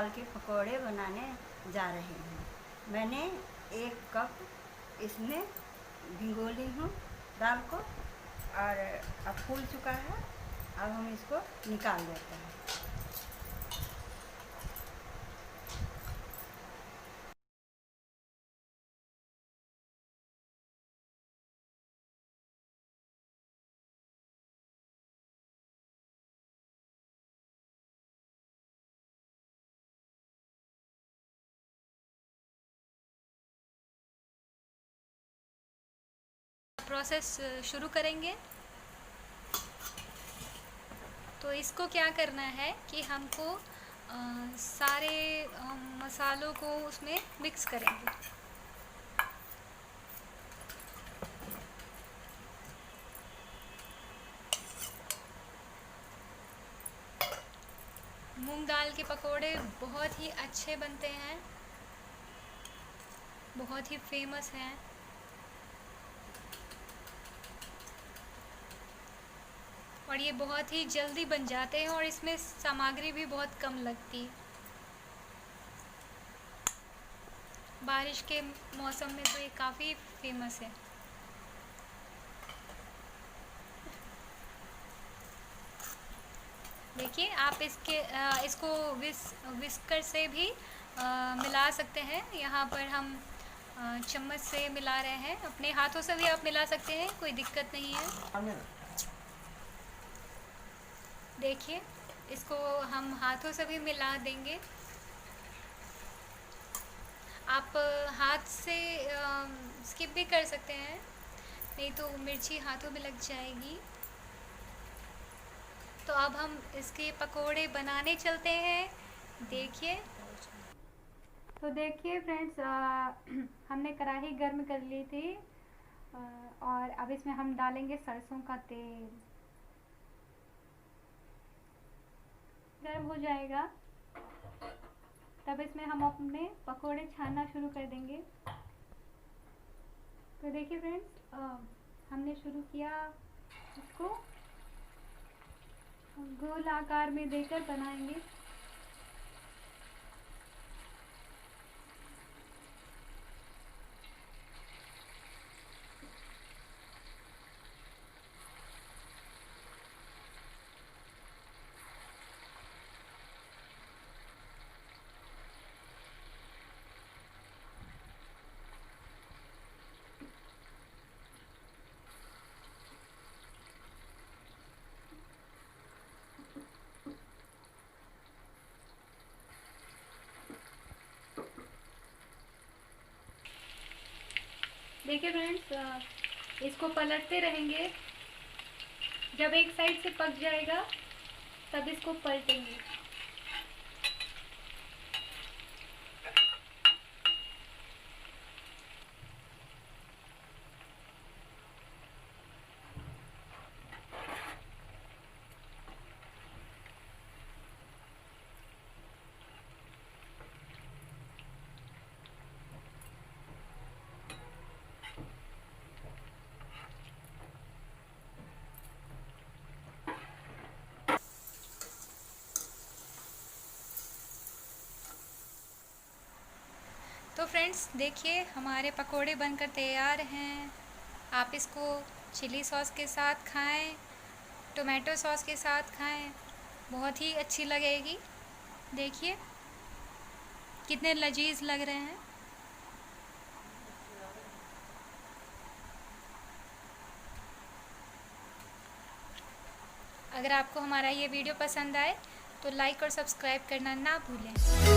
दाल के पकौड़े बनाने जा रहे हैं। मैंने 1 कप इसमें भिगो ली हूँ दाल को, और अब फूल चुका है। अब हम इसको निकाल लेते हैं। प्रोसेस शुरू करेंगे। तो इसको क्या करना है कि हमको सारे मसालों को उसमें मिक्स करेंगे। मूंग दाल के पकोड़े बहुत ही अच्छे बनते हैं, बहुत ही फेमस हैं। और ये बहुत ही जल्दी बन जाते हैं और इसमें सामग्री भी बहुत कम लगती। बारिश के मौसम में तो ये काफ़ी फेमस है। देखिए, आप इसको विस्कर से भी मिला सकते हैं। यहाँ पर हम चम्मच से मिला रहे हैं, अपने हाथों से भी आप मिला सकते हैं, कोई दिक्कत नहीं है। देखिए, इसको हम हाथों से भी मिला देंगे। आप हाथ से स्किप भी कर सकते हैं, नहीं तो मिर्ची हाथों में लग जाएगी। तो अब हम इसके पकोड़े बनाने चलते हैं। देखिए, तो देखिए फ्रेंड्स, हमने कढ़ाई गर्म कर ली थी, और अब इसमें हम डालेंगे सरसों का तेल। गर्म हो जाएगा तब इसमें हम अपने पकोड़े छानना शुरू कर देंगे। तो देखिए फ्रेंड्स, हमने शुरू किया, इसको गोल आकार में देकर बनाएंगे। देखिए फ्रेंड्स, इसको पलटते रहेंगे। जब एक साइड से पक जाएगा तब इसको पलटेंगे। तो फ्रेंड्स देखिए, हमारे पकोड़े बनकर तैयार हैं। आप इसको चिली सॉस के साथ खाएं, टोमेटो सॉस के साथ खाएं, बहुत ही अच्छी लगेगी। देखिए कितने लजीज लग रहे हैं। अगर आपको हमारा ये वीडियो पसंद आए तो लाइक और सब्सक्राइब करना ना भूलें।